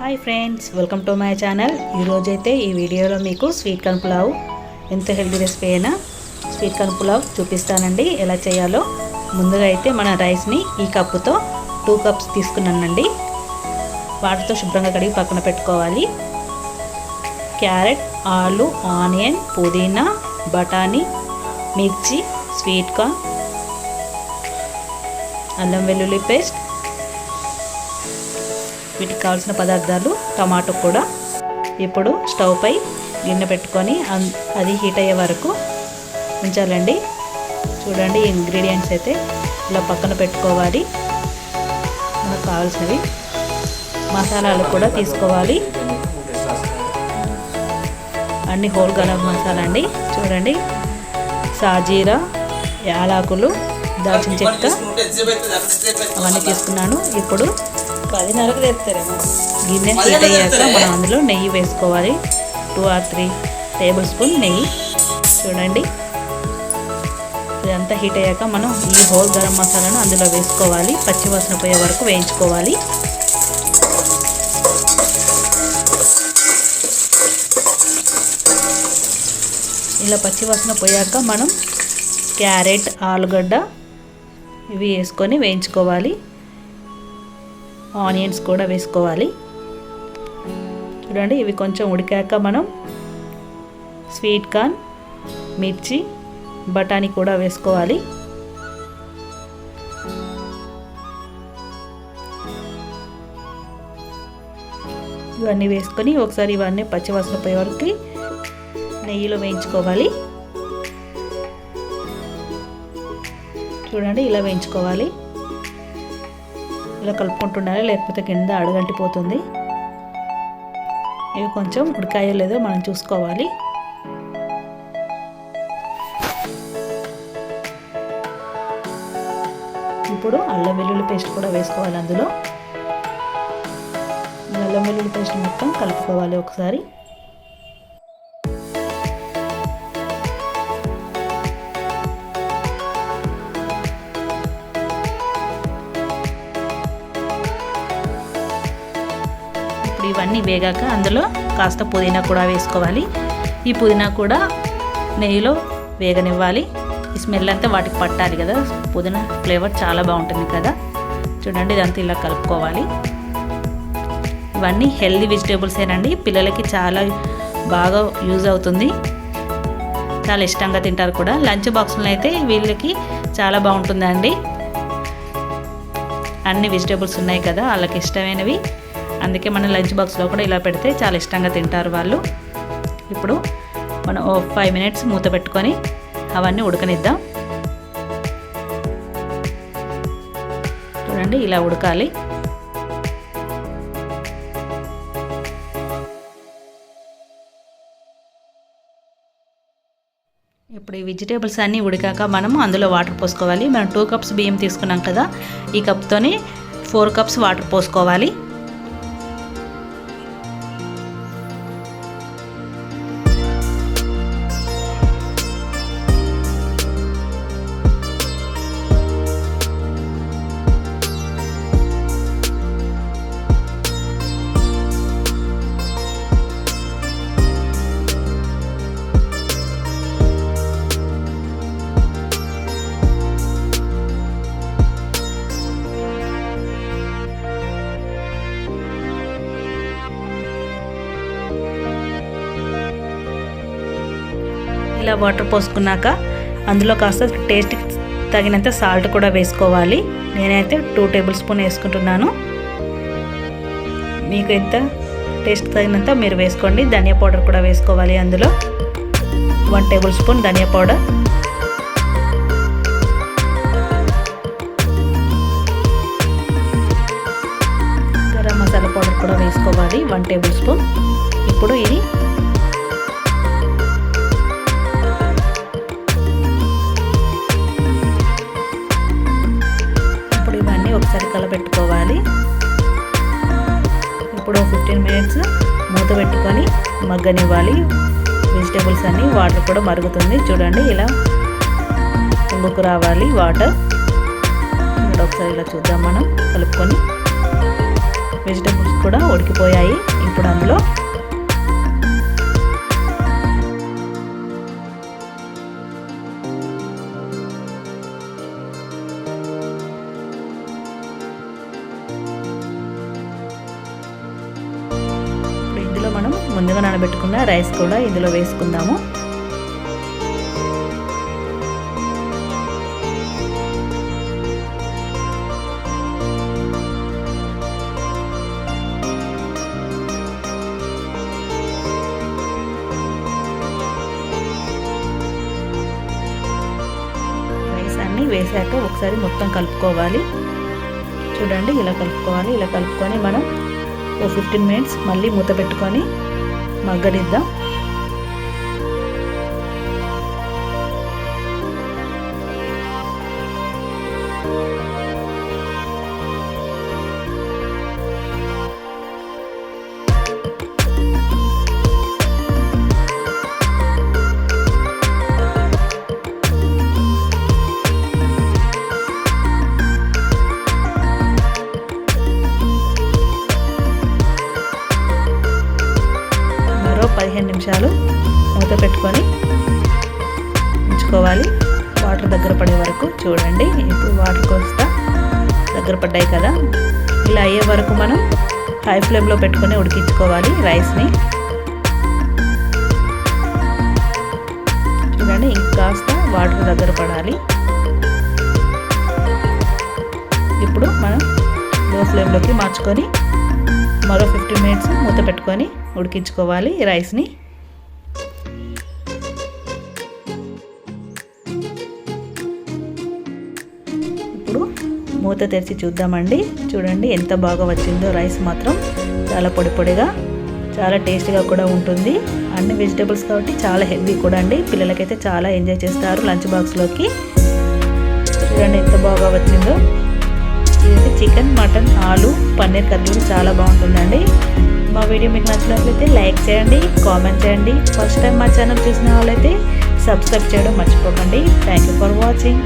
Hi friends, welcome to my channel. ఈరోజైతే ఈ వీడియోలో మీకు స్వీట్ కార్న్ పులావ్, ఎంత హెల్దీ రెసిపీ అయినా స్వీట్ కార్న్ పులావ్ చూపిస్తానండి ఎలా చేయాలో. ముందుగా అయితే మన రైస్ని ఈ కప్పుతో 2 కప్స్ తీసుకున్నానండి. వాటితో శుభ్రంగా కడిగి పక్కన పెట్టుకోవాలి. క్యారెట్, ఆలు, ఆనియన్, పుదీనా, బఠానీ, మిర్చి, స్వీట్ కార్న్, అల్లం వెల్లుల్లి పేస్ట్, వీటికి కావాల్సిన పదార్థాలు, టమాటో కూడా. ఇప్పుడు స్టవ్ పై గిన్నె పెట్టుకొని అది హీట్ అయ్యే వరకు ఉంచాలండి. చూడండి, ఇంగ్రీడియంట్స్ అయితే ఇలా పక్కన పెట్టుకోవాలి. మనకు కావాల్సినవి మసాలాలు కూడా తీసుకోవాలి. అన్ని హోల్ గరం మసాలా అండి. చూడండి, సాజీరా, యాలకులు, దాల్చిన చెక్క అవన్నీ తీసుకున్నాను. ఇప్పుడు గిన్నె హీట్ అయ్యాక మనం అందులో నెయ్యి వేసుకోవాలి. 2 or 3 టేబుల్ స్పూన్ నెయ్యి. చూడండి, ఇదంతా హీట్ అయ్యాక మనం ఈ హోల్ గరం మసాలాను అందులో వేసుకోవాలి. పచ్చివాసన పోయే వరకు వేయించుకోవాలి. ఇలా పచ్చివాసన పోయాక మనం క్యారెట్, ఆలుగడ్డ ఇవి వేసుకొని వేయించుకోవాలి. ఆనియన్స్ కూడా వేసుకోవాలి. చూడండి, ఇవి కొంచెం ఉడికాక మనం స్వీట్ కార్న్, మిర్చి, బఠానీ కూడా వేసుకోవాలి. ఇవన్నీ వేసుకొని ఒకసారి ఇవన్నీ పచ్చివాసన పోయే వరకు నెయ్యిలో వేయించుకోవాలి. చూడండి, ఇలా వేయించుకోవాలి. ఇలా కలుపుకుంటుండాలి, లేకపోతే కింద అడుగంటిపోతుంది. ఇవి కొంచెం ఉడికాయో లేదో మనం చూసుకోవాలి. ఇప్పుడు అల్లం వెల్లుల్లి పేస్ట్ కూడా వేసుకోవాలి. అందులో అల్లం వెల్లుల్లి పేస్ట్ మొత్తం కలుపుకోవాలి ఒకసారి. ఇవన్నీ వేగాక అందులో కాస్త పుదీనా కూడా వేసుకోవాలి. ఈ పుదీనా కూడా నెయ్యిలో వేగనివ్వాలి. ఈ స్మెల్ అంతా వాటికి పట్టాలి కదా, పుదీనా ఫ్లేవర్ చాలా బాగుంటుంది కదా. చూడండి, ఇదంతా ఇలా కలుపుకోవాలి. ఇవన్నీ హెల్దీ వెజిటేబుల్సేనండి. పిల్లలకి చాలా బాగా యూజ్ అవుతుంది, చాలా ఇష్టంగా తింటారు కూడా. లంచ్ బాక్స్లో అయితే వీళ్ళకి చాలా బాగుంటుందండి. అన్ని వెజిటేబుల్స్ ఉన్నాయి కదా వాళ్ళకి ఇష్టమైనవి. అందుకే మన లంచ్ బాక్స్లో కూడా ఇలా పెడితే చాలా ఇష్టంగా తింటారు వాళ్ళు. ఇప్పుడు మనం 5 minutes మూత పెట్టుకొని అవన్నీ ఉడకనిద్దాం. చూడండి, ఇలా ఉడకాలి. ఇప్పుడు ఈ వెజిటేబుల్స్ అన్నీ ఉడికాక మనం అందులో వాటర్ పోసుకోవాలి. మనం 2 cups బియ్యం తీసుకున్నాం కదా, ఈ కప్తోనే 4 cups వాటర్ పోసుకోవాలి. ఇలా వాటర్ పోసుకున్నాక అందులో కాస్త టేస్ట్ తగినంత సాల్ట్ కూడా వేసుకోవాలి. నేనైతే 2 టేబుల్ స్పూన్ వేసుకుంటున్నాను. మీకు ఎంత టేస్ట్ తగినంత మీరు వేసుకోండి. ధనియా పౌడర్ కూడా వేసుకోవాలి. అందులో 1 టేబుల్ స్పూన్ ధనియా పౌడర్, గరం మసాలా పౌడర్ కూడా వేసుకోవాలి 1 టేబుల్ స్పూన్. ఇప్పుడు ఇవన్నీ ఒకసారి కలపెట్టుకోవాలి. ఇప్పుడు 15 minutes మూత పెట్టుకొని మగ్గనివ్వాలి. వెజిటేబుల్స్ అన్నీ వాటర్ కూడా మరుగుతుంది. చూడండి, ఇలా పొంగుకు రావాలి వాటర్. ఒకసారి ఇలా చూద్దాం మనం కలుపుకొని. వెజిటబుల్స్ కూడా ఉడికిపోయాయి. ఇప్పుడు అందులో మనం ముందుగా నానబెట్టుకున్న రైస్ కూడా ఇందులో వేసుకుందాము. రైస్ అన్ని వేసాక ఒకసారి మొత్తం కలుపుకోవాలి. చూడండి ఇలా కలుపుకోవాలి. ఇలా కలుపుకొని మనం 15 మినిట్స్ మళ్ళీ మూత పెట్టుకొని మగ్గనిద్దాం. మరో 15 నిమిషాలు మూత పెట్టుకొని ఉంచుకోవాలి. వాటర్ దగ్గర పడే వరకు. చూడండి ఇప్పుడు వాటర్ కోస్తా దగ్గర పడ్డాయి కదా. ఇలా అయ్యే వరకు మనం హై ఫ్లేమ్లో పెట్టుకొని ఉడికించుకోవాలి రైస్ని. చూడండి ఇంకాస్త వాటర్ దగ్గర పడాలి. ఇప్పుడు మనం లో ఫ్లేమ్లోకి మార్చుకొని మరో 15 మినిట్స్ మూత పెట్టుకొని ఉడికించుకోవాలి రైస్ని. ఇప్పుడు మూత తెరిచి చూద్దామండి. చూడండి ఎంత బాగా వచ్చిందో. రైస్ మాత్రం చాలా పొడి పొడిగా, చాలా టేస్టీగా కూడా ఉంటుంది. అన్ని వెజిటేబుల్స్ కాబట్టి చాలా హెల్దీ కూడా అండి. పిల్లలకైతే చాలా ఎంజాయ్ చేస్తారు లంచ్ బాక్స్లోకి. చూడండి ఎంత బాగా వచ్చిందో. ఇది చికెన్, మటన్, ఆలు, పన్నీర్ కర్రీ చాలా బాగుంటుందండి. మా వీడియో మీకు నచ్చినట్లయితే లైక్ చేయండి, కామెంట్ చేయండి. ఫస్ట్ టైం మా ఛానల్ చూసిన వాళ్ళైతే సబ్స్క్రైబ్ చేయడం మర్చిపోకండి. Thank you for watching.